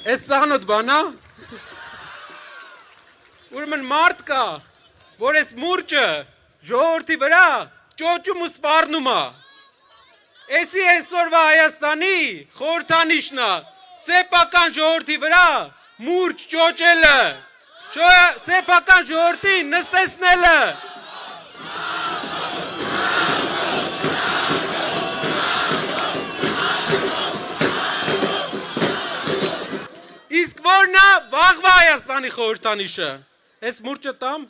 Էս սանոտ բանա։ Ուրեմն մարդ կա, որ էս մուրճը ժողովրդի վրա ճոճում ու սպառնում է։ Էսի այսօրվա Հայաստանի խորհրդանիշն է սեփական ժողովրդի վրա մուրճ ճոճելը, սեփական ժողովրդին նստեցնելը։ Իսկ որն է վաղվա Հայաստանի խորհրդանիշը։ Էս մուրճը տամ։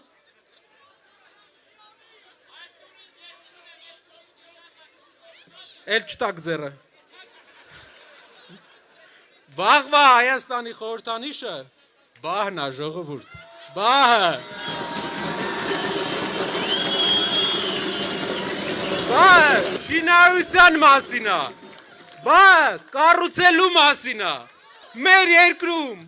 Էլ չտակ ձեռը։ Վաղվա Հայաստանի խորհրդանիշը բահն է, ժողովուրդ։ Բահը։ Բահը շինարարության մասին է։ Բահը կառուցելու մասին է։ Մեր երկրում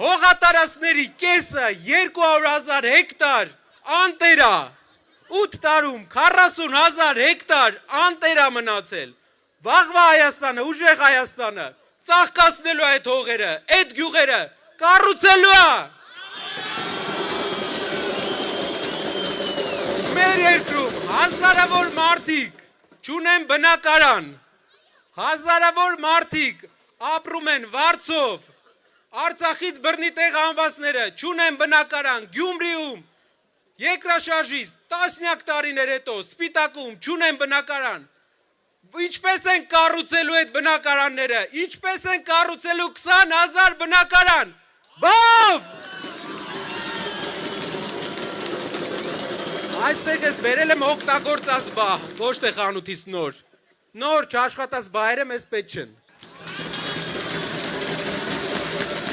հողատարածքների կեսը 200,000 հեկտար անտեր է, 8 տարում 40,000 հեկտար անտեր է մնացել։ Վաղվա Հայաստանը, ուժեղ Հայաստանը ծաղկացնելու այդ հողերը, այդ գյուղերը կառուցելու է։ Մեր երկրում հազարավոր մարդիկ չունեն բնակարան, հազարավոր մարդիկ ապրում են Վարձով, Արցախից բռնի տեղ անվածները չունեն բնակարան, Գյումրիում երկրաշարժից տասնյակ տարիներ հետո Սպիտակում չունեն բնակարան։ Ինչպես են կառուցելու այդ բնակարանները, ինչպես են կառուցելու 20,000 բնակարան։ Բավ! Այստեղ ես բերել եմ օգտագործած բահ, ոչ թե խանութից նոր։ Նոր չաշխատած բահերը մեզ պետք չեն։